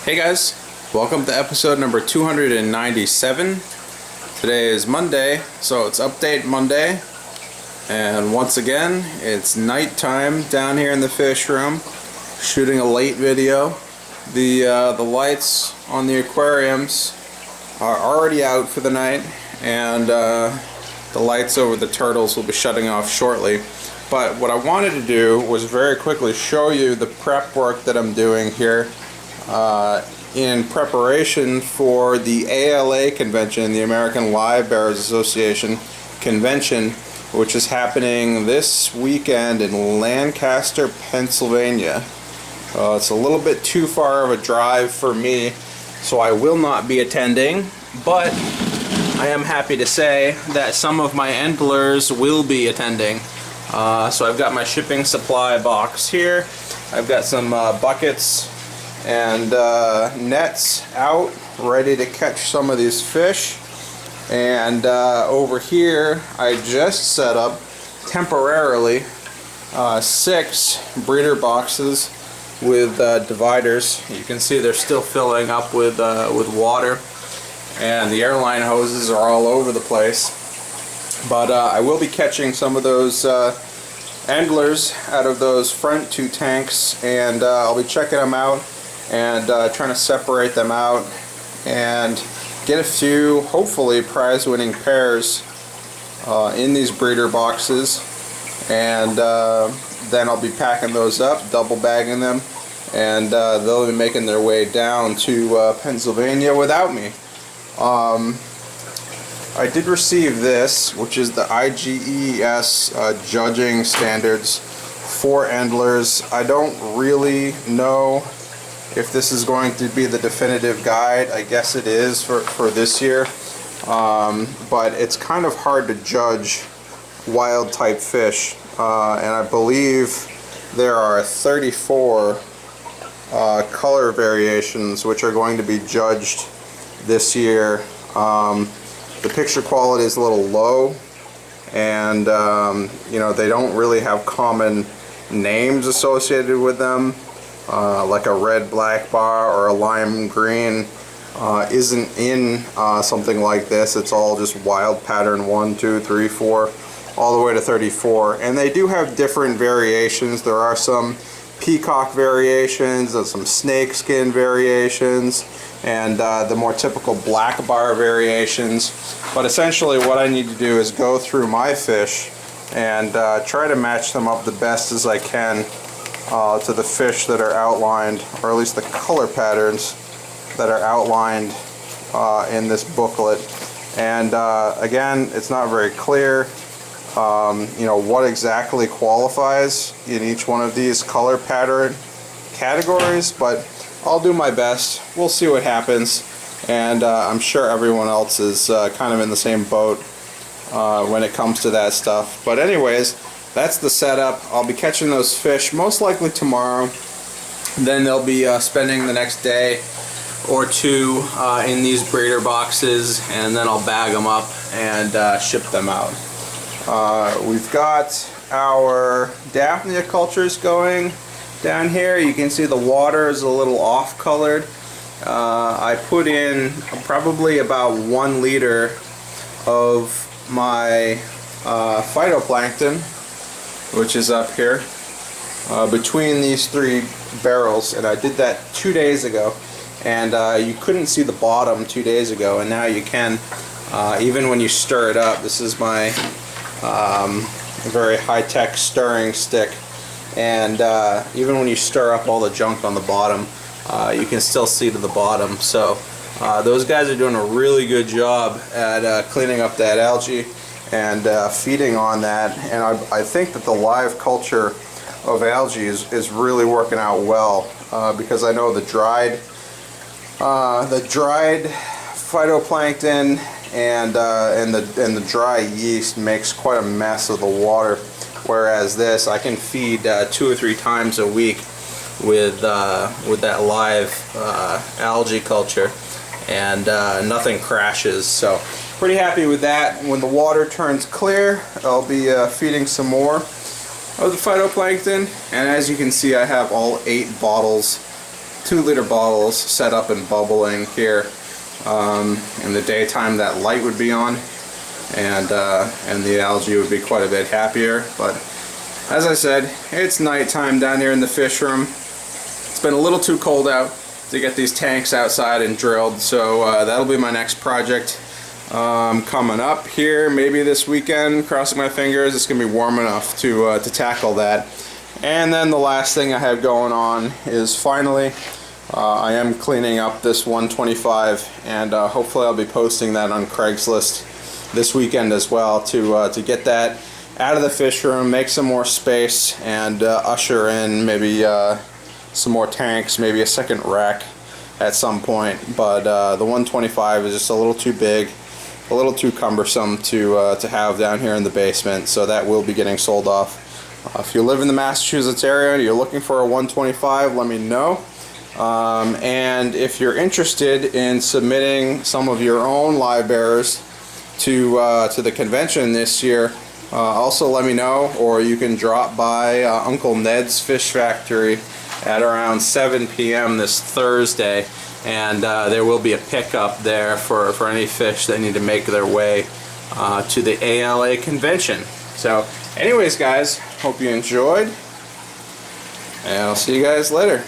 Hey guys, welcome to episode number 297. Today is Monday, so it's Update Monday. And once again, it's nighttime down here in the fish room, shooting a late video. The lights on the aquariums are already out for the night, and the lights over the turtles will be shutting off shortly. But what I wanted to do was very quickly show you the prep work that I'm doing here in preparation for the ALA convention, the American Livebearers Association convention, which is happening this weekend in Lancaster, Pennsylvania. It's a little bit too far of a drive for me, so I will not be attending, but I am happy to say that some of my Endlers will be attending. So I've got my shipping supply box here. I've got some buckets and nets out ready to catch some of these fish, and over here I just set up temporarily 6 breeder boxes with dividers. You can see they're still filling up with water, and the airline hoses are all over the place, but I will be catching some of those Endlers out of those front 2 tanks, and I'll be checking them out and trying to separate them out and get a few, hopefully, prize-winning pairs in these breeder boxes, and then I'll be packing those up, double bagging them, and they'll be making their way down to Pennsylvania without me. I did receive this, which is the IGES judging standards for Endlers. I don't really know if this is going to be the definitive guide. I guess it is for this year, but it's kind of hard to judge wild type fish, and I believe there are 34 color variations which are going to be judged this year. The picture quality is a little low, and you know, they don't really have common names associated with them. Like a red black bar or a lime green isn't in something like this. It's all just wild pattern 1, 2, 3, 4, all the way to 34. And they do have different variations. There are some peacock variations and some snake skin variations, and the more typical black bar variations. But essentially what I need to do is go through my fish and try to match them up the best as I can to the fish that are outlined, or at least the color patterns that are outlined in this booklet. And again, it's not very clear you know, what exactly qualifies in each one of these color pattern categories, but I'll do my best. We'll see what happens, and I'm sure everyone else is kind of in the same boat when it comes to that stuff. But anyways, that's the setup. I'll be catching those fish most likely tomorrow. Then they'll be spending the next day or two in these breeder boxes, and then I'll bag them up and ship them out. We've got our Daphnia cultures going down here. You can see the water is a little off colored. I put in probably about 1 liter of my phytoplankton, which is up here between these 3 barrels, and I did that 2 days ago, and you couldn't see the bottom 2 days ago, and now you can, even when you stir it up. This is my very high-tech stirring stick, and even when you stir up all the junk on the bottom, you can still see to the bottom. So those guys are doing a really good job at cleaning up that algae and feeding on that, and I think that the live culture of algae is really working out well, because I know the dried phytoplankton and the dry yeast makes quite a mess of the water, whereas this I can feed 2 or 3 times a week with that live algae culture, and nothing crashes. So pretty happy with that. When the water turns clear, I'll be feeding some more of the phytoplankton, and as you can see, I have all 8 bottles 2-liter bottles set up and bubbling here. In the daytime that light would be on, and the algae would be quite a bit happier. But as I said, it's nighttime down here in the fish room. It's been a little too cold out to get these tanks outside and drilled, so that'll be my next project coming up here, maybe this weekend. Crossing my fingers, it's gonna be warm enough to tackle that. And then the last thing I have going on is finally I am cleaning up this 125, and hopefully I'll be posting that on Craigslist this weekend as well to get that out of the fish room, make some more space, and usher in maybe some more tanks, maybe a second rack at some point. But the 125 is just a little too big, a little too cumbersome to have down here in the basement, so that will be getting sold off. If you live in the Massachusetts area and you're looking for a 125, let me know. And if you're interested in submitting some of your own Livebearers to the convention this year, also let me know, or you can drop by Uncle Ned's Fish Factory at around 7 p.m. this Thursday, and there will be a pickup there for any fish that need to make their way to the ALA convention. So anyways guys, hope you enjoyed, and I'll see you guys later.